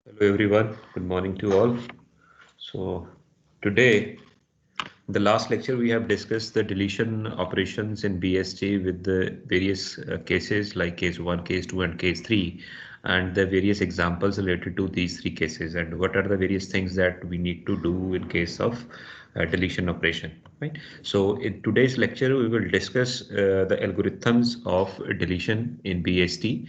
Hello everyone, good morning to all. So today, in the last lecture, we have discussed the deletion operations in BST with the various cases like case 1, case 2 and case 3 and the various examples related to these three cases and what are the various things that we need to do in case of deletion operation. Right. So in today's lecture, we will discuss the algorithms of deletion in BST.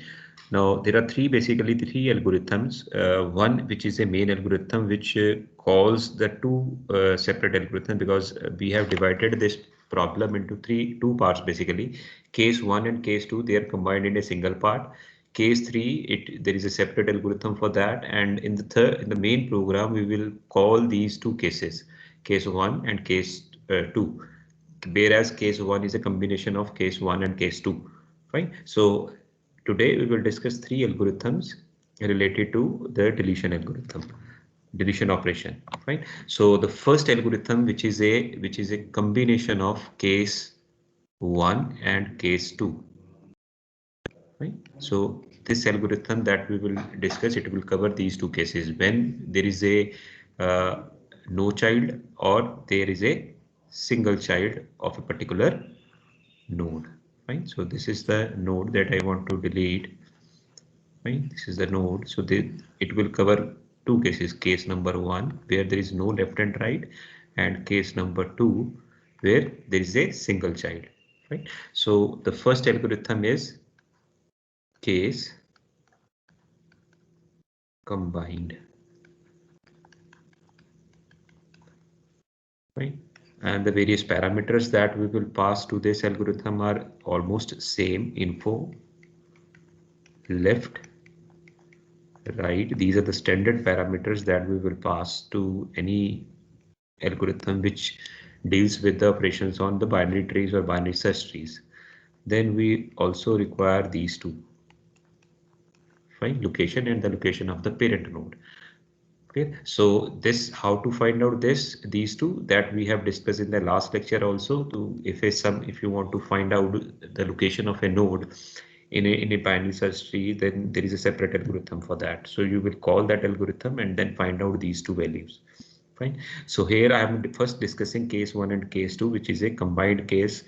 Now, there are basically three algorithms. One, which is a main algorithm, which calls the two separate algorithms because we have divided this problem into two parts basically. Case one and case two, they are combined in a single part. Case three, there is a separate algorithm for that. And in the main program, we will call these two cases, case one and case two. Whereas case one is a combination of case one and case two. Right. So today we will discuss three algorithms related to the deletion operation, right? So the first algorithm, which is a combination of case one and case two, right? So this algorithm that we will discuss, it will cover these two cases when there is a uh, no child or there is a single child of a particular node, right? So this is the node that I want to delete. Right, this is the node. So it will cover two cases. Case number one, where there is no left and right, and case number two, where there is a single child. Right. So the first algorithm is case combined. Right. And the various parameters that we will pass to this algorithm are almost same: info, left, right. These are the standard parameters that we will pass to any algorithm which deals with the operations on the binary trees or binary search trees. Then we also require these two, right? Location and the location of the parent node. Okay, so this how to find out these two that we have discussed in the last lecture also. To if you want to find out the location of a node in a binary search tree, then there is a separate algorithm for that. So you will call that algorithm and then find out these two values. Fine. So here I am first discussing case one and case two, which is a combined case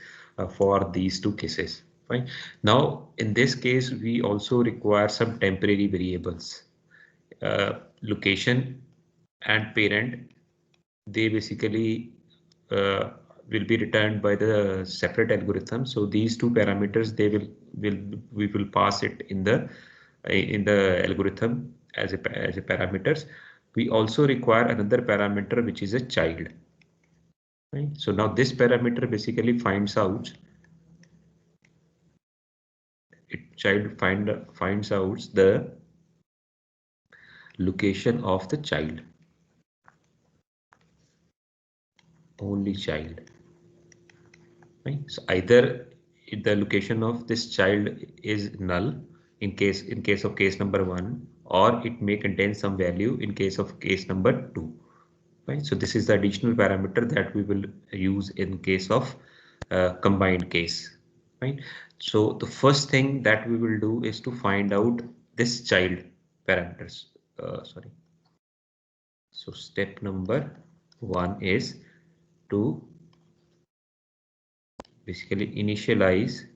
for these two cases. Fine. Now in this case, we also require some temporary variables. Location and parent, they basically uh, will be returned by the separate algorithm. So these two parameters, will we will pass it in the algorithm as a parameters. We also require another parameter which is a child. Right? So now this parameter basically finds out finds out the location of the child, only child. Right? So either the location of this child is null in case of case number one, or it may contain some value in case of case number two. Right? So this is the additional parameter that we will use in case of combined case. Right? So the first thing that we will do is to find out this child parameters. Sorry. So step number one is to basically initialize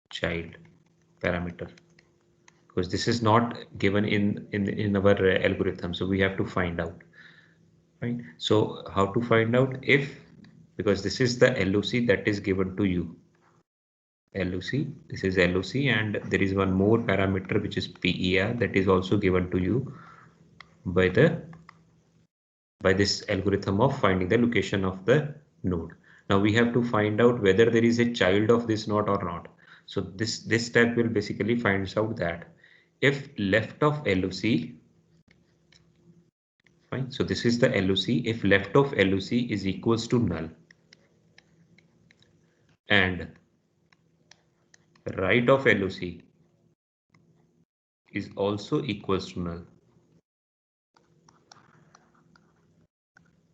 child parameter, because this is not given in our algorithm, so we have to find out, right? So how to find out? If because this is the LOC that is given to you, LOC, this is LOC, and there is one more parameter which is PER that is also given to you by this algorithm of finding the location of the node. Now we have to find out whether there is a child of this node or not. So this step will basically finds out that if left of LOC, fine. So this is the LOC. If left of LOC is equals to null and right of LOC is also equals to null,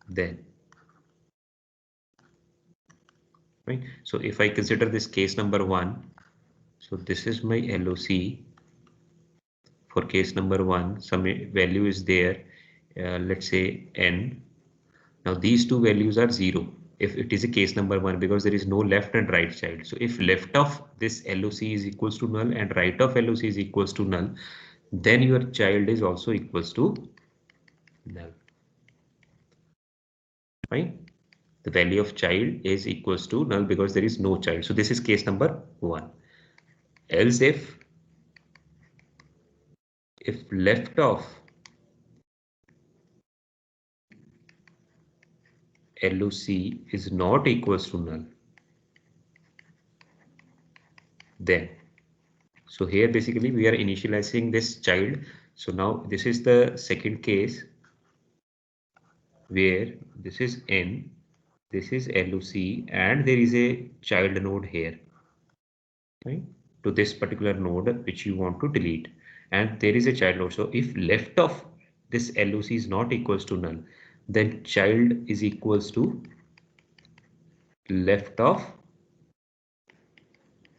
then right. So if I consider this case number one, so this is my LOC for case number 1, some value is there, let's say n. Now these two values are 0 if it is a case number 1, because there is no left and right child. So if left of this LOC is equals to null and right of LOC is equals to null, then your child is also equals to null. Fine. The value of child is equals to null because there is no child. So this is case number 1. Else if left of LOC is not equals to null, then, so here basically we are initializing this child. So now this is the second case where this is n, this is LOC, and there is a child node here, right, to this particular node which you want to delete, and there is a child node. So if left of this LOC is not equals to null, then child is equals to left of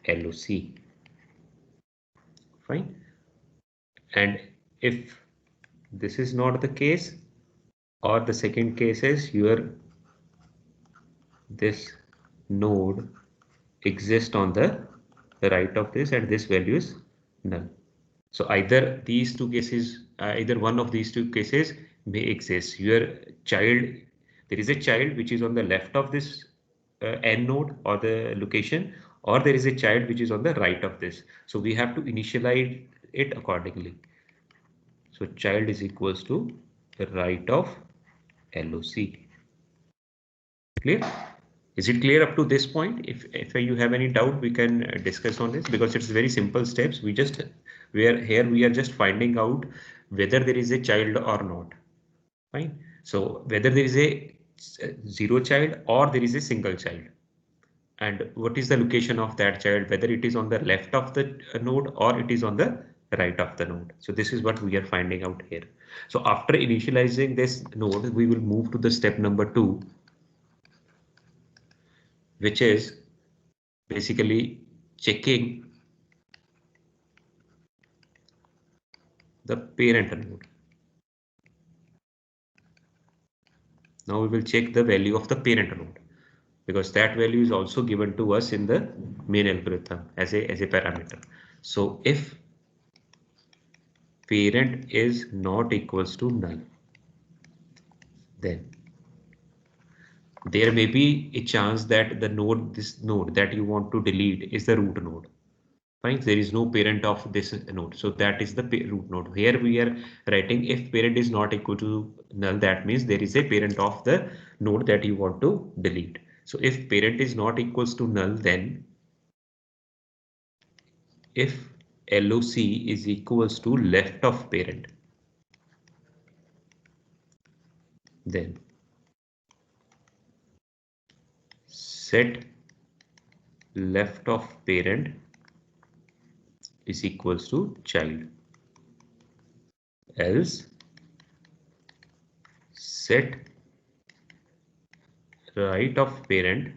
LOC. Fine. And if this is not the case, or the second case is your this node exists on the right of this and this value is null. So either these two cases, either one of these two cases may exist. Your child, there is a child which is on the left of this n node or the location, or there is a child which is on the right of this. So we have to initialize it accordingly. So child is equals to the right of LOC. Clear? Is it clear up to this point? If you have any doubt, we can discuss on this, because it's very simple steps. We are just finding out whether there is a child or not. Fine. So whether there is a zero child or there is a single child, and what is the location of that child, whether it is on the left of the node or it is on the right of the node. So this is what we are finding out here. So after initializing this node, we will move to the step number 2, which is basically checking the parent node. Now we will check the value of the parent node, because that value is also given to us in the main algorithm as a parameter. So if parent is not equals to null, then there may be a chance that this node that you want to delete is the root node. Fine, there is no parent of this node, so that is the root node. Here we are writing if parent is not equal to null, that means there is a parent of the node that you want to delete. So if parent is not equals to null, then if LOC is equals to left of parent, then set left of parent is equals to child, else set right of parent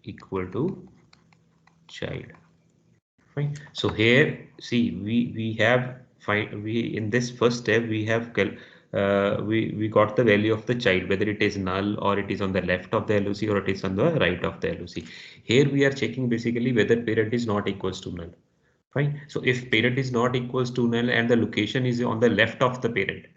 equal to child. Fine. So here, see, we have we in this first step we have we got the value of the child, whether it is null or it is on the left of the LOC or it is on the right of the LOC. Here we are checking basically whether parent is not equals to null. Fine. So if parent is not equals to null and the location is on the left of the parent,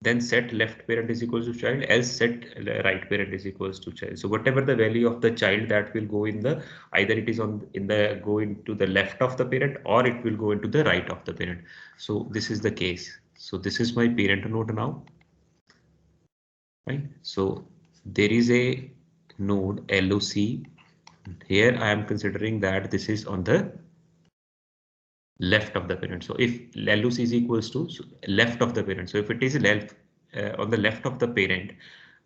then set left parent is equals to child, else set right parent is equals to child. So whatever the value of the child, that will go in the, either it is on in the go into the left of the parent or it will go into the right of the parent. So this is the case. So this is my parent node now. Right. So there is a node LOC. Here I am considering that this is on the left of the parent. So if LOC is equals to left of the parent, so if it is left on the left of the parent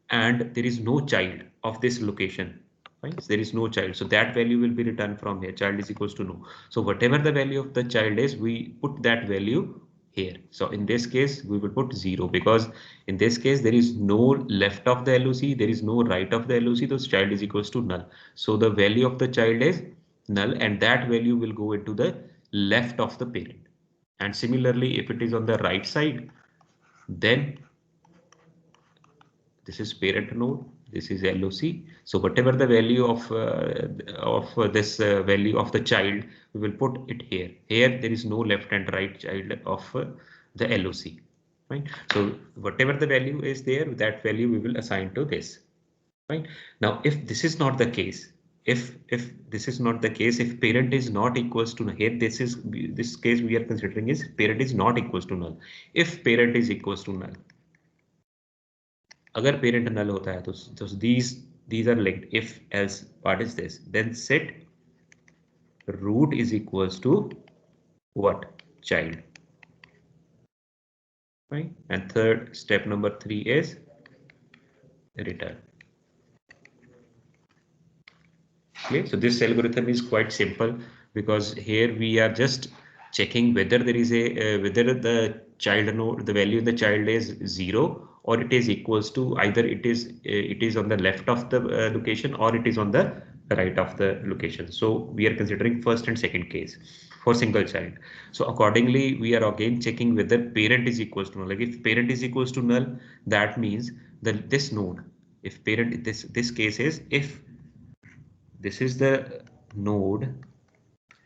and there is no child of this location, right? So there is no child, so that value will be returned from here. Child is equals to no. So whatever the value of the child is, we put that value here. So in this case, we will put 0, because in this case there is no left of the LOC, there is no right of the LOC, so child is equals to null. So the value of the child is null, and that value will go into the left of the parent. And similarly, if it is on the right side, then this is parent node, this is LOC. So whatever the value of this value of the child, we will put it here. Here there is no left and right child of the LOC, right? So whatever the value is there, that value we will assign to this, right? Now, if this is not the case, if this is not the case, if parent is not equals to here, this case we are considering is parent is not equals to null. If parent is equals to null, अगर parent null होता है तो these are linked. If else part is this, then set root is equals to what? Child, right? And third step number 3 is return. Okay, so this algorithm is quite simple because here we are just checking whether there is a whether the child node, the value in the child is 0 or it is equals to either it is on the left of the location or it is on the right of the location. So we are considering first and second case for single child. So accordingly, we are again checking whether parent is equals to null. Like if parent is equals to null, that means that this node, if parent, this case is if this is the node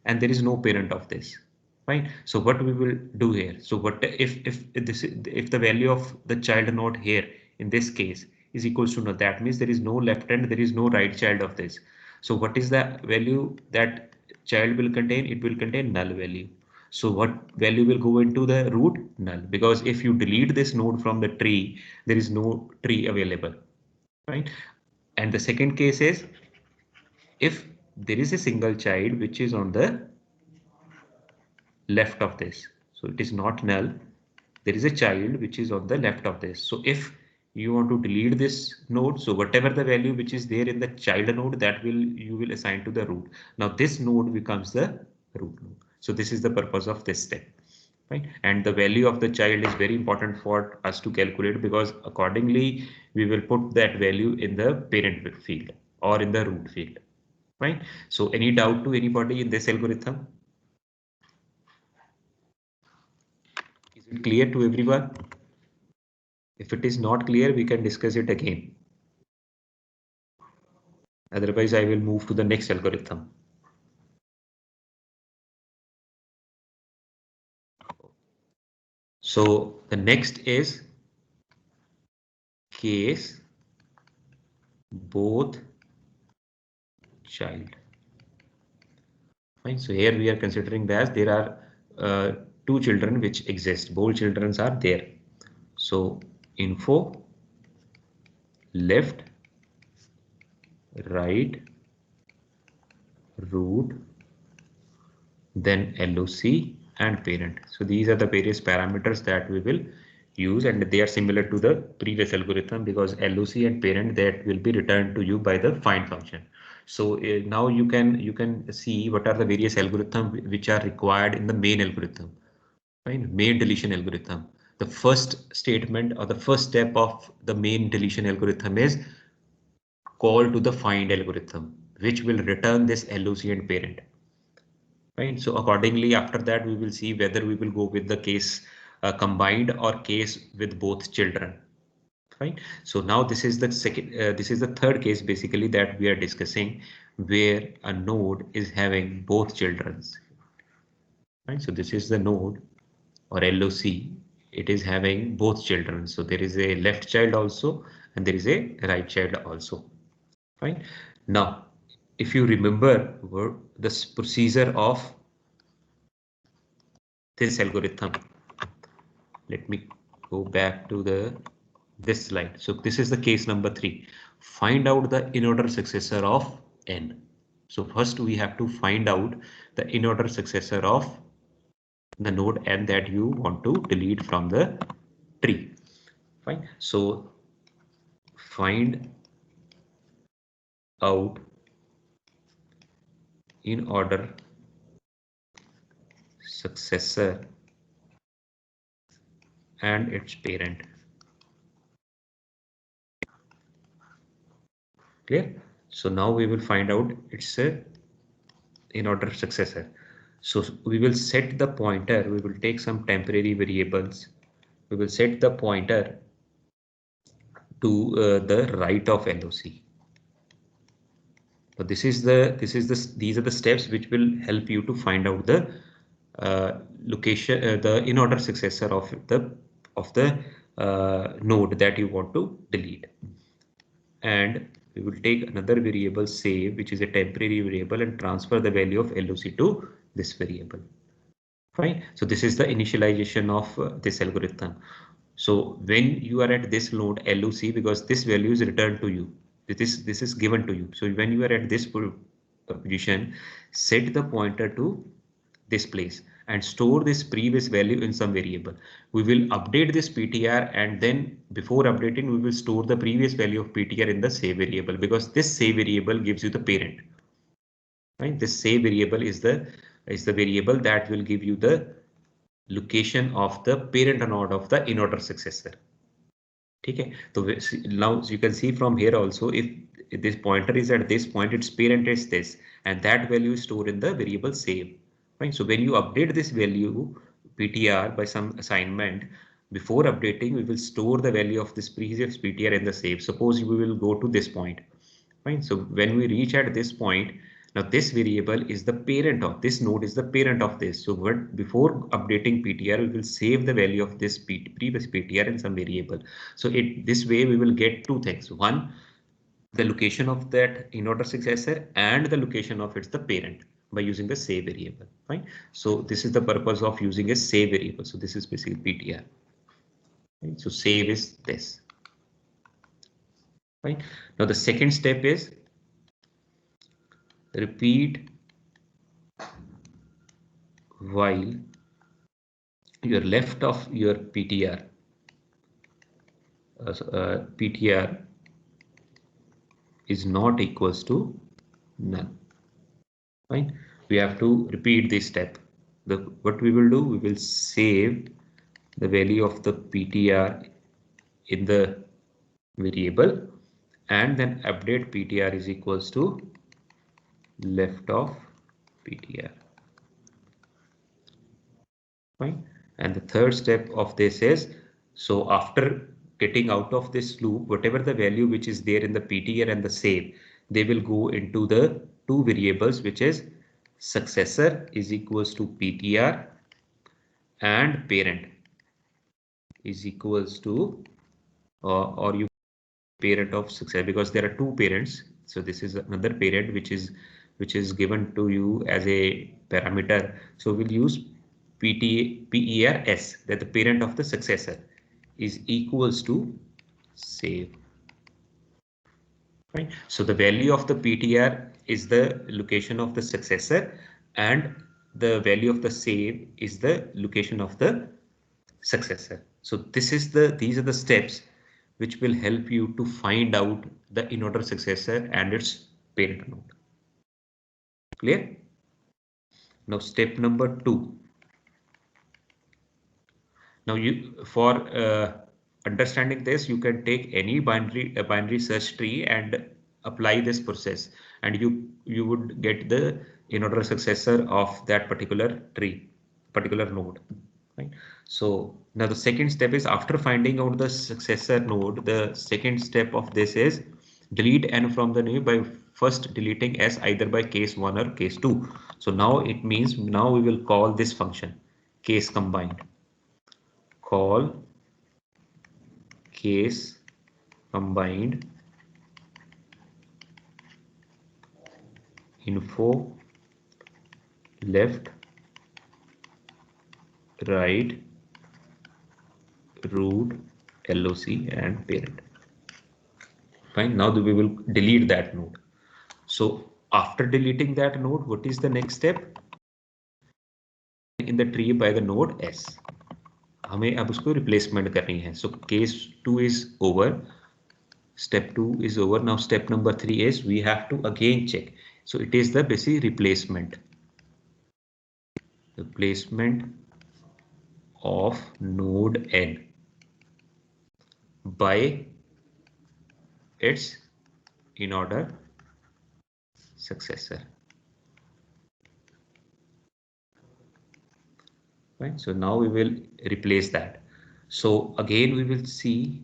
and there is no parent of this, right? So what we will do here, so what if the value of the child node here in this case is equals to null, that means there is no left and there is no right child of this. So what is the value that child will contain? It will contain null value. So what value will go into the root? Null, because if you delete this node from the tree, there is no tree available, right? And the second case is if there is a single child which is on the left of this, so it is not null. There is a child which is on the left of this. So if you want to delete this node, so whatever the value which is there in the child node, that will you will assign to the root. Now this node becomes the root node. So this is the purpose of this step, right? And the value of the child is very important for us to calculate, because accordingly we will put that value in the parent field or in the root field, right? So any doubt to anybody in this algorithm? Is it clear to everyone? If it is not clear, we can discuss it again. Otherwise, I will move to the next algorithm. So the next is case both child. Fine. So here we are considering that there are two children which exist. Both children are there. So info, left, right, root, then LOC and parent. So these are the various parameters that we will use, and they are similar to the previous algorithm, because LOC and parent, that will be returned to you by the find function. So now you can see what are the various algorithms which are required in the main algorithm, right? Main deletion algorithm. The first statement or the first step of the main deletion algorithm is call to the find algorithm, which will return this LOC and parent. Right. So accordingly, after that, we will see whether we will go with the case combined or case with both children. Right. So now this is the second, this is the third case basically that we are discussing, where a node is having both children's. Right. So this is the node or LOC. It is having both children. So there is a left child also and there is a right child also. Fine. Now, if you remember this procedure of this algorithm, let me go back to the this slide. So this is the case number 3. Find out the in-order successor of n. So first we have to find out the in-order successor of the node n that you want to delete from the tree. Fine. So find out in-order successor and its parent. Clear? So now we will find out its in order successor. So we will set the pointer, we will take some temporary variables. We will set the pointer to the right of LOC. So these are the steps which will help you to find out the location, the in order successor of the node that you want to delete. And we will take another variable save, which is a temporary variable, and transfer the value of LOC to this variable. Fine. So this is the initialization of this algorithm. So when you are at this node LOC, because this value is returned to you, this is given to you. So when you are at this position, set the pointer to this place and store this previous value in some variable. We will update this PTR, and then before updating, we will store the previous value of PTR in the save variable, because this save variable gives you the parent. Right? This save variable is the variable that will give you the location of the parent node of the in order successor. Okay, so now you can see from here also, if this pointer is at this point, its parent is this, and that value is stored in the variable save. Right? So when you update this value PTR by some assignment, before updating, we will store the value of this previous PTR in the save. Suppose we will go to this point. Fine. So when we reach at this point, now this variable is the parent of this node, is the parent of this. So what, before updating PTR, we will save the value of this previous PTR in some variable. So this way we will get two things. One, the location of that in order successor, and the location of its the parent by using the save variable. Right. So this is the purpose of using a save variable. So this is basically PTR. Right? So save is this. Right. Now the second step is repeat while your left of your PTR, PTR is not equals to none. Fine. We have to repeat this step. What we will do, we will save the value of the PTR in the variable, and then update PTR is equals to left of PTR. Fine. And the third step of this is, so after getting out of this loop, whatever the value which is there in the PTR and the save, they will go into the two variables, which is successor is equals to PTR and parent is equals to or you parent of success, because there are two parents. So this is another parent which is given to you as a parameter. So we'll use PERS, that the parent of the successor is equals to save. Right. So the value of the PTR is the location of the successor, and the value of the save is the location of the successor. So these are the steps which will help you to find out the in order successor and its parent node. Clear? Now step number 2. Now you, for understanding this, you can take any binary search tree and apply this process, and you would get the in order successor of that particular tree, particular node. Right. So now the second step is, after finding out the successor node, the second step of this is delete n from the name by first deleting s either by case 1 or case 2. So now it means, now we will call this function case combined. Call case combined info left right root LOC and parent. Fine. Now we will delete that node. So after deleting that node, what is the next step in the tree by the node S? हमें अब उसको replacement करनी है. So case 2 is over. Step 2 is over. Now step number 3 is, we have to again check. So it is the basic replacement. Replacement of node N by its in order successor. Right? So now we will replace that. So again, we will see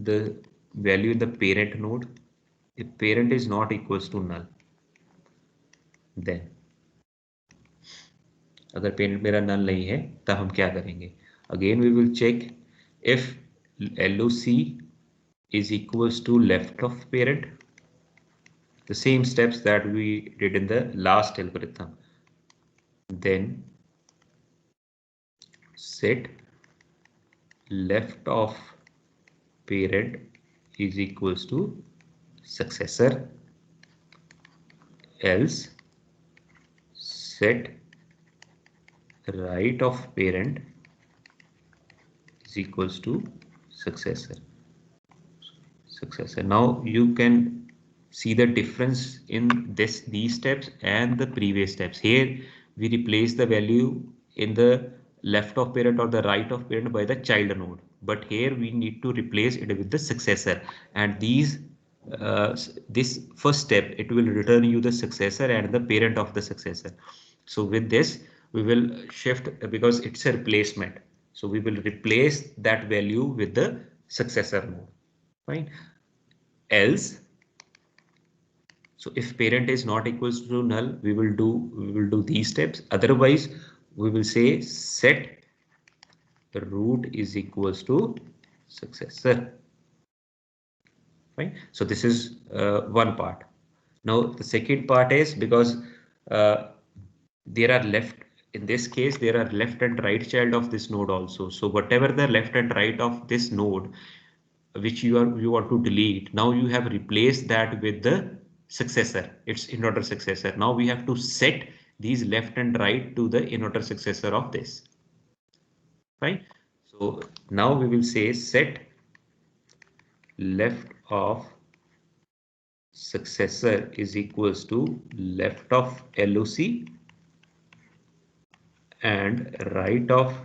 the value in the parent node. If parent is not equals to null, then अगर parent मेरा null नहीं है तब हम क्या करेंगे? Again we will check if LOC is equals to left of parent, the same steps that we did in the last algorithm. Then set left of parent is equals to successor, else set right of parent is equals to successor. Now you can see the difference in these steps and the previous steps. Here we replace the value in the left of parent or the right of parent by the child node, but here we need to replace it with the successor, and this first step, it will return you the successor and the parent of the successor. So with this we will shift, because it's a replacement, so we will replace that value with the successor node. Fine. Else, so if parent is not equals to null, we will do these steps. Otherwise, we will say set root is equals to successor. Right? So this is one part. Now the second part is, because uh, there are left, in this case there are left and right child of this node also. So whatever the left and right of this node which you want to delete, now you have replaced that with the successor, its in order successor. Now we have to set these left and right to the in order successor of this. Right? So now we will say set left of successor is equals to left of LOC and right of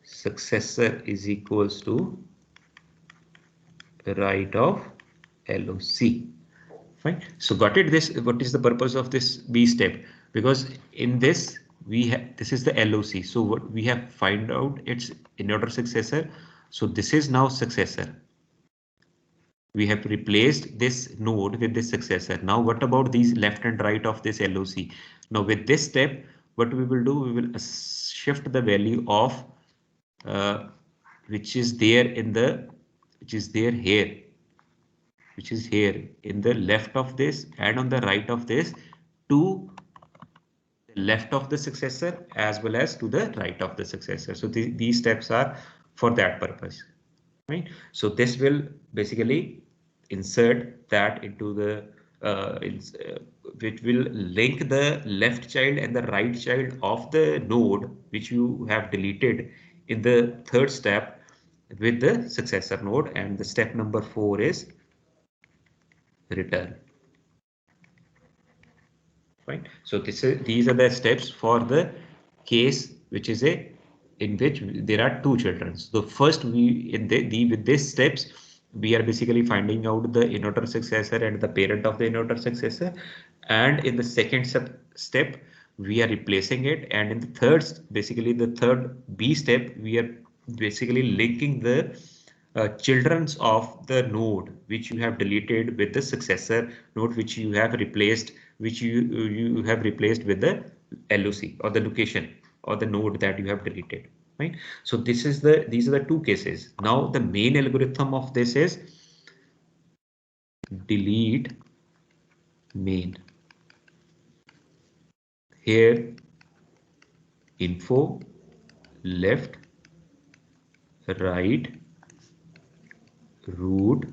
successor is equals to right of LOC. Fine. So got it? This, what is the purpose of this B step? Because in this we have, this is the LOC. So what we have find out its in order successor. So this is now successor. We have replaced this node with this successor. Now what about these left and right of this LOC? Now with this step, what we will do, we will shift the value of which is there in the, which is there here, which is here in the left of this and on the right of this, to the left of the successor as well as to the right of the successor. So these steps are for that purpose. Right? So this will basically insert that into the which will link the left child and the right child of the node which you have deleted in the third step with the successor node, and the step number 4 is return. Right? So these are the steps for the case which is a, in which there are two children. So first we with these steps we are basically finding out the in order successor and the parent of the in order successor, and in the second step we are replacing it, and in the third, basically the third B step, we are basically linking the children's of the node which you have deleted with the successor node which you have replaced, which you have replaced with the LOC or the location or the node that you have deleted. Right? So this is the, these are the two cases. Now the main algorithm of this is delete main. Here info, left, right, root,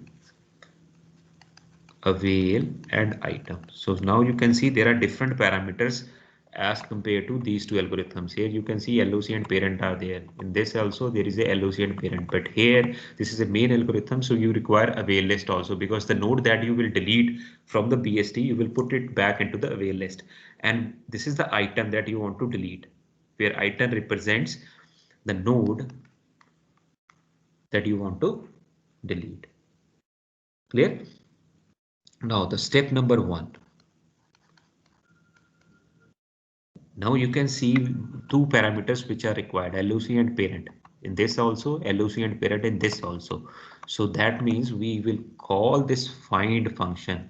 avail, and item. So now you can see there are different parameters as compared to these two algorithms. Here you can see LOC and parent are there. In this also there is a LOC and parent, but here this is a main algorithm, so you require avail list also, because the node that you will delete from the BST, you will put it back into the avail list, and this is the item that you want to delete, where item represents the node that you want to delete. Clear? Now the step number 1. Now you can see two parameters which are required, LOC and parent. In this also, LOC and parent in this also. So that means we will call this find function.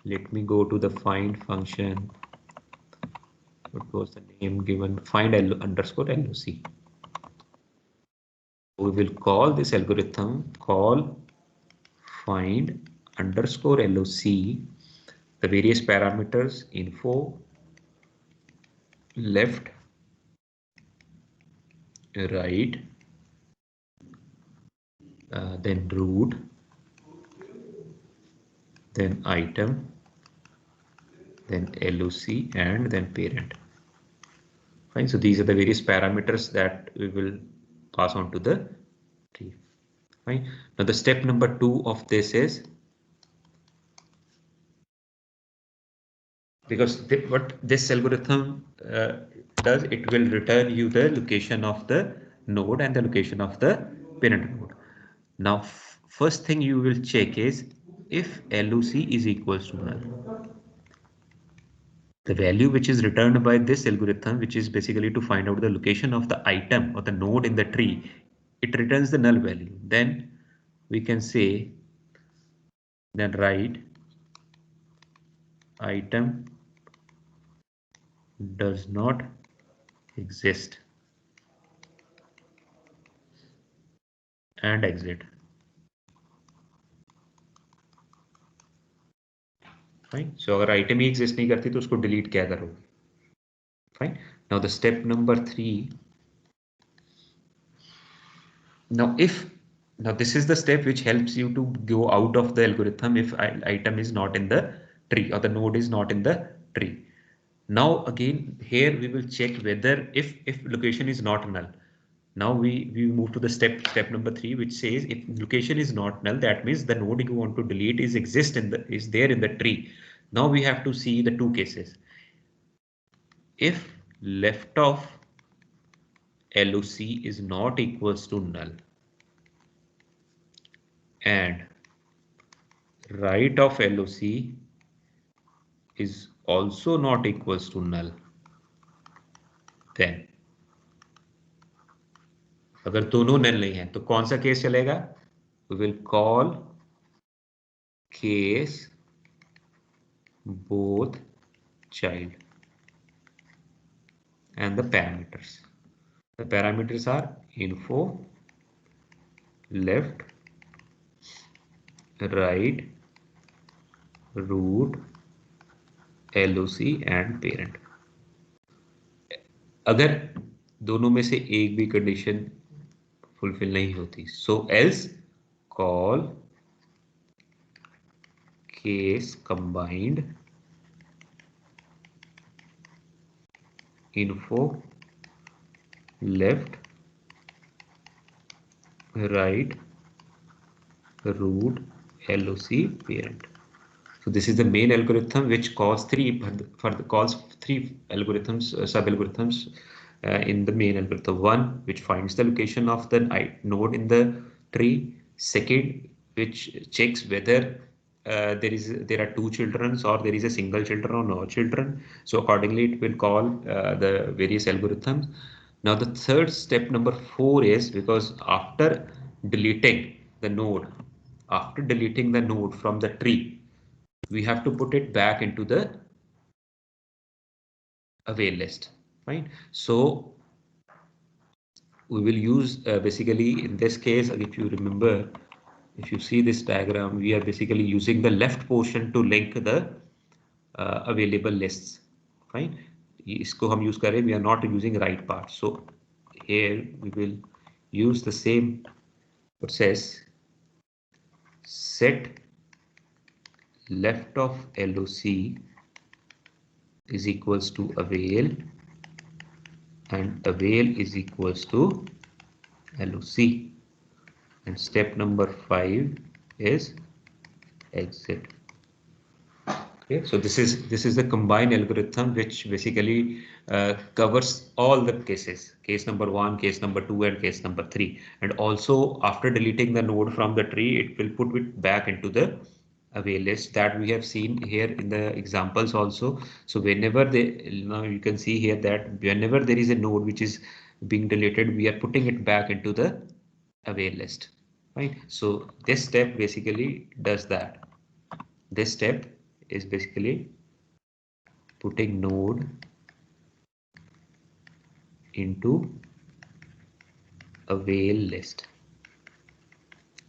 Let me go to the find function. What was the name given? Find underscore LOC. We will call this algorithm call find underscore LOC, the various parameters info, left, right, then root, then item, then LOC, and then parent. Fine. So these are the various parameters that we will pass on to the tree. Fine. Now the step number 2 of this is, because what this algorithm does, it will return you the location of the node and the location of the parent node. Now first thing you will check is if LOC is equals to null. The value which is returned by this algorithm, which is basically to find out the location of the item or the node in the tree, it returns the null value. Then we can say, then write item does not exist and exit. Fine. So अगर item ही exist नहीं करती तो उसको delete क्या करोगे? Fine. Now the step number 3. Now this is the step which helps you to go out of the algorithm if item is not in the tree or the node is not in the tree. Now again here we will check whether if location is not null. Now we move to the step number 3, which says if location is not null, that means the node you want to delete is there in the tree. Now we have to see the two cases. If left of LOC is not equals to null and right of LOC is also not equals to null, then अगर दोनों नल नहीं है तो कौन सा case चलेगा? We will call case both child and the parameters. The parameters are info, left, right, root, LOC and parent. अगर दोनों में से एक भी कंडीशन फुलफिल नहीं होती, so else call case combined info, left, right, root, LOC, parent. So this is the main algorithm which calls three algorithms, sub algorithms in the main algorithm. One which finds the location of the node in the tree. Second, which checks whether there are two children or there is a single children or no children. So accordingly, it will call the various algorithms. Now the third step number 4 is, because after deleting the node from the tree, we have to put it back into the avail list. Fine. So we will use basically in this case, if you remember, if you see this diagram, we are basically using the left portion to link the available lists. Fine. इसको हम use करें, we are not using right part. So here we will use the same process. Set left of LOC is equals to avail and avail is equals to LOC, and step number 5 is exit. Okay, so this is the combined algorithm which basically covers all the cases, case number 1, case number 2 and case number 3, and also after deleting the node from the tree, it will put it back into the away list that we have seen here in the examples also. So whenever now you can see here that whenever there is a node which is being deleted, we are putting it back into the away list, right? So this step basically does that. This step is basically putting node into away list.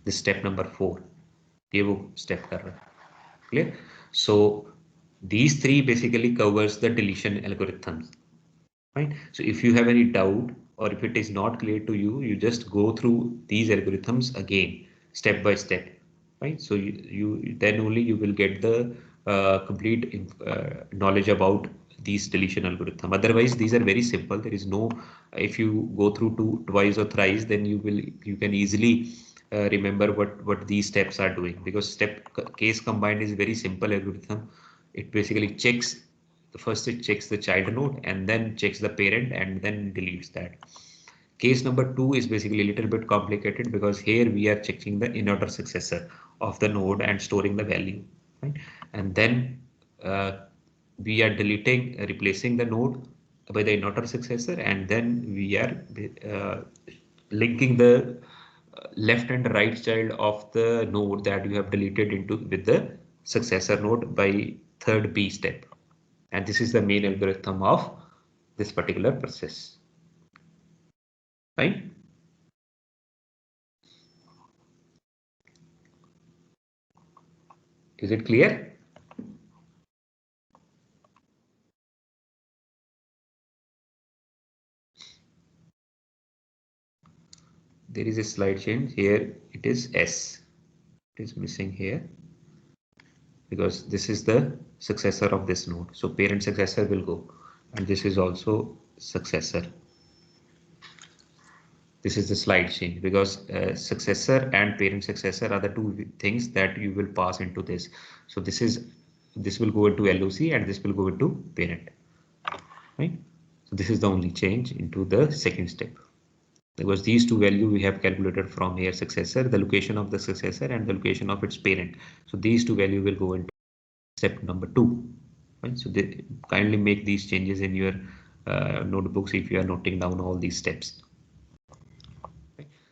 This step number 4. ये वो step कर रहा है. Clear? So these three basically covers the deletion algorithms, right? So if you have any doubt or if it is not clear to you, you just go through these algorithms again, step by step, right? So you then only you will get the complete knowledge about these deletion algorithm. Otherwise, these are very simple. There is no, if you go through twice or thrice, then you can easily remember what these steps are doing, because case combined is very simple algorithm. It basically checks, first it checks the child node and then checks the parent and then deletes that. Case number 2 is basically a little bit complicated because here we are checking the in-order successor of the node and storing the value, right? And then uh, we are replacing the node by the in-order successor, and then we are uh, linking the left and right child of the node that you have deleted into with the successor node by third B step. And this is the main algorithm of this particular process, right? Is it clear? There is a slight change here. It is S. It is missing here because this is the successor of this node. So parent successor will go, and this is also successor. This is the slide change because successor and parent successor are the two things that you will pass into this. So this will go into LOC and this will go into parent, right? So this is the only change into the second step, because these two values we have calculated from here, successor, the location of the successor and the location of its parent. So these two values will go into step number 2, right? So they kindly make these changes in your notebooks if you are noting down all these steps.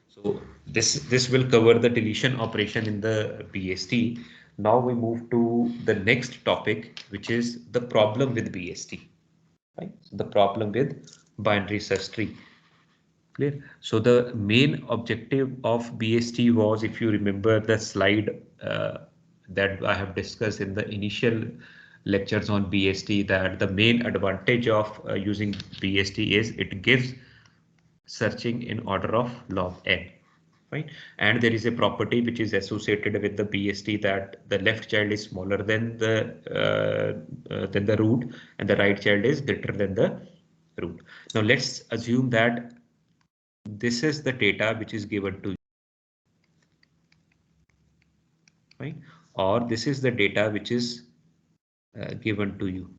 So this will cover the deletion operation in the BST. Now we move to the next topic, which is the problem with BST, right? So the problem with binary search tree. Clear. So the main objective of BST was, if you remember the slide that I have discussed in the initial lectures on BST, that the main advantage of using BST is it gives searching in order of log n, right? And there is a property which is associated with the BST that the left child is smaller than the root and the right child is greater than the root. Now let's assume that this is the data which is given to you, right? Or this is the data which is given to you.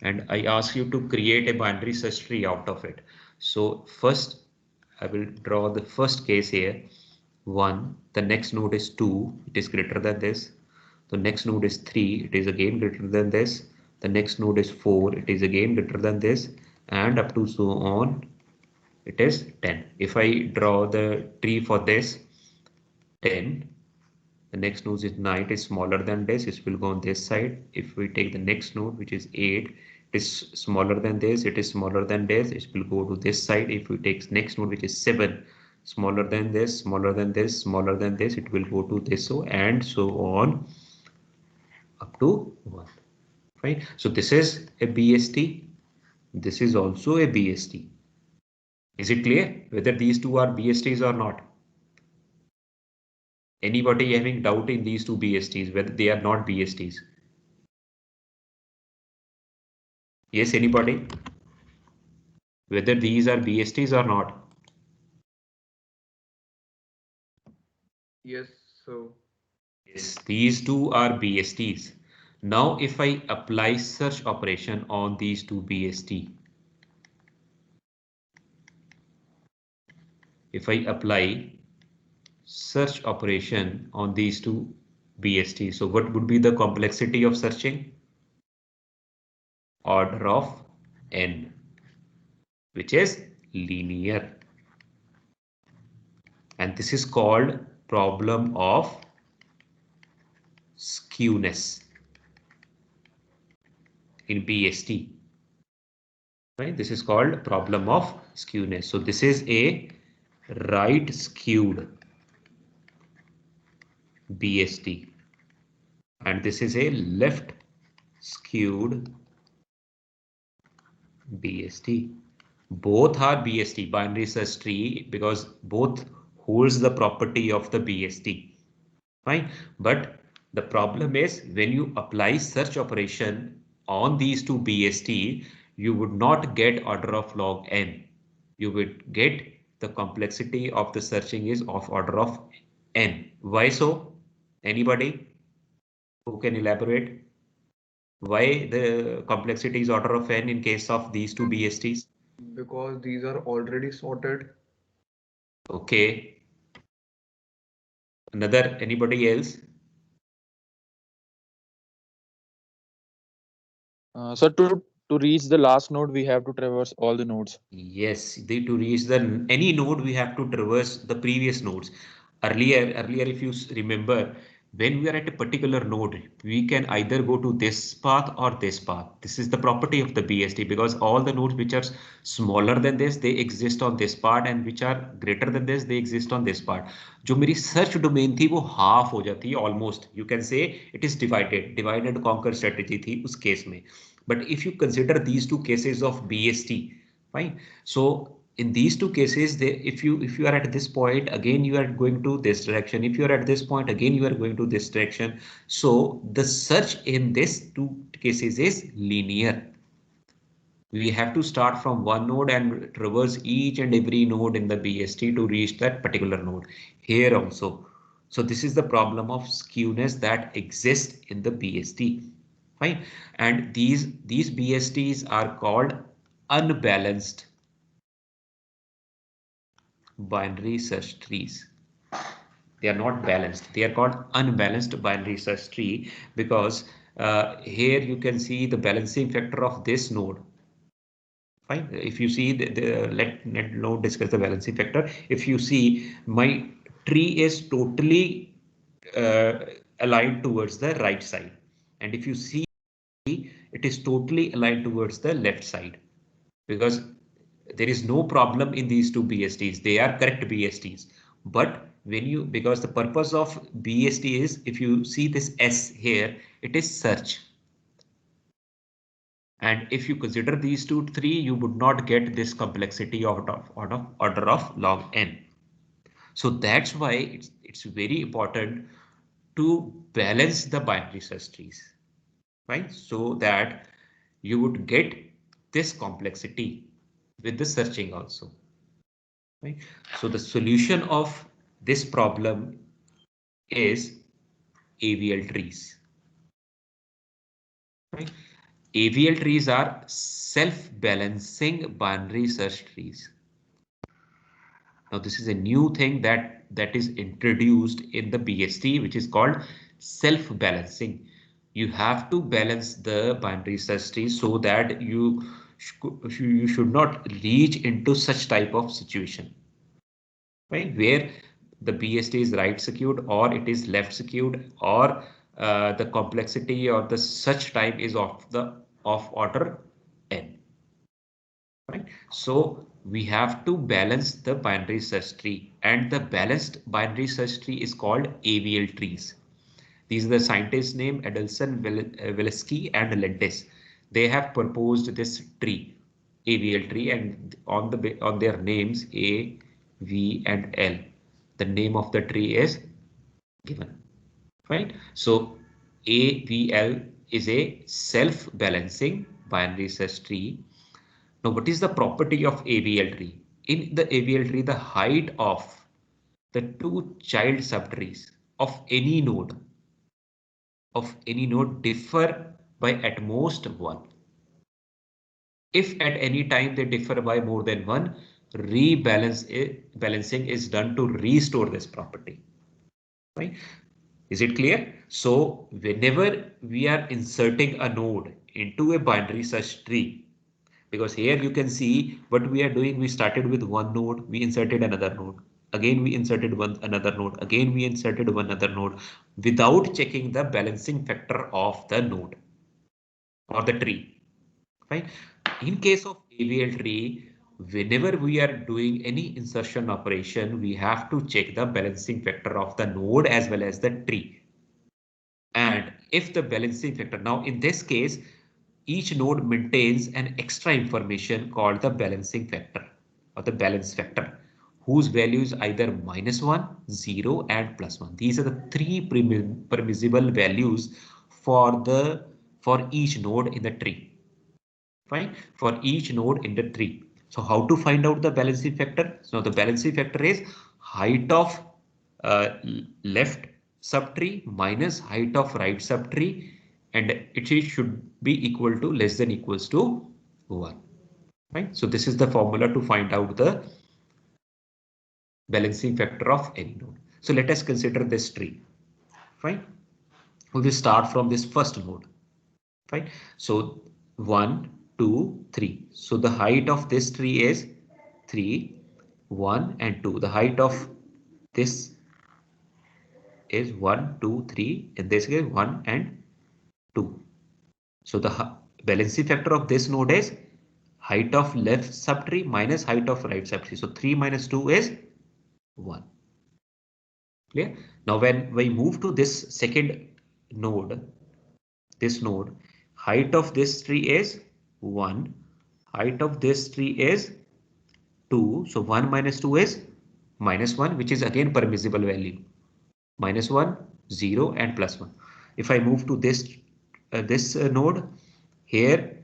And I ask you to create a binary search tree out of it. So first I will draw the first case here. 1, the next node is 2, it is greater than this. The next node is 3, it is again greater than this. The next node is 4, it is again greater than this, and up to so on, it is 10. If I draw the tree for this, 10, the next node is 9, it is smaller than this, it will go on this side. If we take the next node, which is 8, it is smaller than this, it is smaller than this, it will go to this side. If we take next node, which is 7, smaller than this, smaller than this, smaller than this, it will go to this, so and so on up to 1, right? So this is a BST, this is also a BST. Is it clear whether these two are BSTs or not? Anybody having doubt in these two BSTs, whether they are not BSTs? Yes, anybody? Whether these are BSTs or not? Yes, so Yes, these two are BSTs. Now, if I apply search operation on these two BST, if I apply search operation on these two BST. So what would be the complexity of searching? Order of n, which is linear. And this is called problem of skewness in BST. Right? This is called problem of skewness. So this is a right skewed BST and this is a left skewed BST. Both are BST, binary search tree, because both holds the property of the BST. Fine. But the problem is when you apply search operation on these two BST, you would not get order of log n. You would get the complexity of the searching is of order of n. Why so? Anybody who can elaborate? Why the complexity is order of n in case of these two BSTs? Because these are already sorted. Okay. Another, anybody else? So to reach the last node, we have to traverse all the nodes. Yes, to reach the any node, we have to traverse the previous nodes. Earlier, if you remember, when we are at a particular node, we can either go to this path or this path. This is the property of the BST because all the nodes which are smaller than this, they exist on this part, and which are greater than this, they exist on this part. जो मेरी search domain थी वो half हो जाती है almost. You can say it is divide and conquer strategy थी उस case में. But if you consider these two cases of BST, fine. So in these two cases, if you are at this point, again you are going to this direction. If you are at this point, again you are going to this direction. So the search in these two cases is linear. We have to start from one node and traverse each and every node in the BST to reach that particular node. Here also. So this is the problem of skewness that exists in the BST. Fine. And these BSTs are called unbalanced binary search trees. They are not balanced. They are called unbalanced binary search tree because here you can see the balancing factor of this node. Fine. If you see let node discuss the balancing factor. If you see my tree is totally uh, aligned towards the right side, and if you see it is totally aligned towards the left side because there is no problem in these two BSTs. They are correct BSTs. But when you, because the purpose of BST is, if you see this S here, it is search. And if you consider these two, three, you would not get this complexity of order of log n. So that's why it's very important to balance the binary search trees, right? So that you would get this complexity with the searching also. Right? So the solution of this problem is AVL trees. Right? AVL trees are self-balancing binary search trees. Now this is a new thing that is introduced in the BST, which is called self-balancing. You have to balance the binary search tree so that you should not reach into such type of situation, right? Where the BST is right skewed or it is left skewed or the complexity or the search time is of order n. Right? So we have to balance the binary search tree, and the balanced binary search tree is called AVL trees. These are the scientists named Adelson, Velinsky and Lentis. They have proposed this tree, AVL tree, and on their names A, V, and L. The name of the tree is given. Right? So AVL is a self-balancing binary search tree. Now, what is the property of AVL tree? In the AVL tree, the height of the two child subtrees of any node differ by at most one. If at any time they differ by more than one, balancing is done to restore this property, right? Is it clear? So whenever we are inserting a node into a binary search tree, because here you can see what we are doing, we started with one node, we inserted another node, again we inserted another node, again we inserted one other node without checking the balancing factor of the node or the tree, right? In case of AVL tree, whenever we are doing any insertion operation, we have to check the balancing factor of the node as well as the tree. And if the balancing factor, now in this case, each node maintains an extra information called the balancing factor or the balance factor, whose value is either -1, 0 and +1. These are the three permissible values for each node in the tree. Fine, for each node in the tree. So how to find out the balancing factor? So the balancing factor is height of left subtree minus height of right subtree, and should be equal to less than equals to 1. Right. So this is the formula to find out the balancing factor of any node. So let us consider this tree. Fine. We will start from this first node. Fine. So 1, 2, 3. So the height of this tree is 3, 1 and 2. The height of this is 1, 2, 3. In this case 1 and 2. So the balancing factor of this node is height of left subtree minus height of right subtree. So 3 minus 2 is 1. Clear? Now when we move to this second node, height of this tree is 1, height of this tree is 2. So 1 minus 2 is -1, which is again permissible value. -1, 0 and +1. If I move to this node, here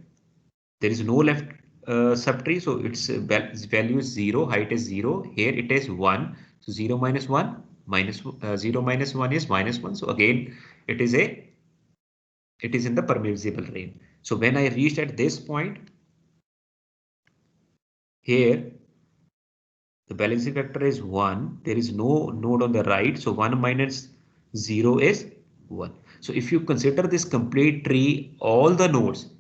there is no left subtree, so its value is 0, height is 0. Here it is 1, so 0 minus 1 0 minus 1 is -1. So again it is in the permissible range. So when I reached at this point, here the balancing factor is 1. There is no node on the right, so 1 minus 0 is 1. So if you consider this complete tree, all the nodes,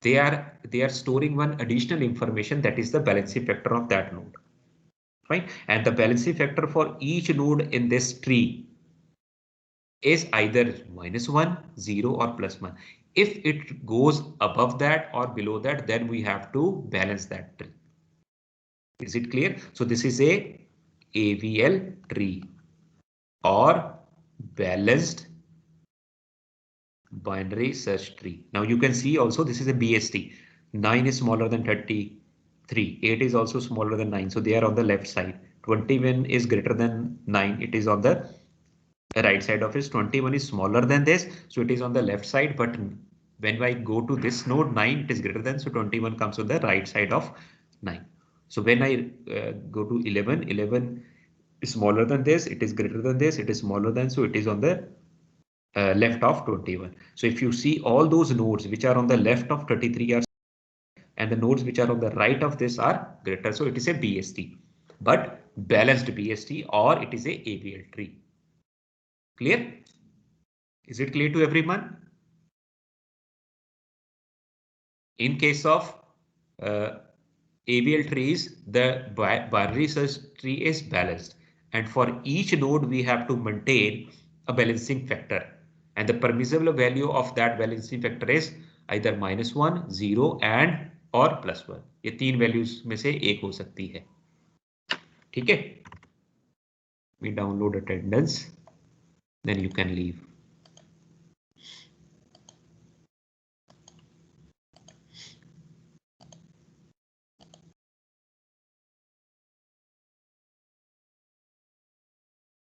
they are storing one additional information, that is the balancing factor of that node. Right? And the balancing factor for each node in this tree is either -1, 0 or +1. If it goes above that or below that, then we have to balance that tree. Is it clear? So this is a AVL tree or balanced binary search tree. Now you can see also this is a BST. 9 is smaller than 33. 8 is also smaller than 9. So they are on the left side. 21 is greater than 9. It is on the right side of it. 21 is smaller than this. So it is on the left side. But when I go to this node 9, it is greater than. So 21 comes on the right side of 9. So when I go to 11, 11 is smaller than this. It is greater than this. It is smaller than. So it is on the left of 21. So if you see all those nodes which are on the left of 33 are, and the nodes which are on the right of this are greater. So it is a BST, but balanced BST, or it is a AVL tree. Clear? Is it clear to everyone? In case of AVL trees, the binary search tree is balanced, and for each node we have to maintain a balancing factor, and the permissible value of that balancing factor is either -1, 0 and or +1. ये तीन values में से एक हो सकती है. ठीक है? We download attendance, then you can leave.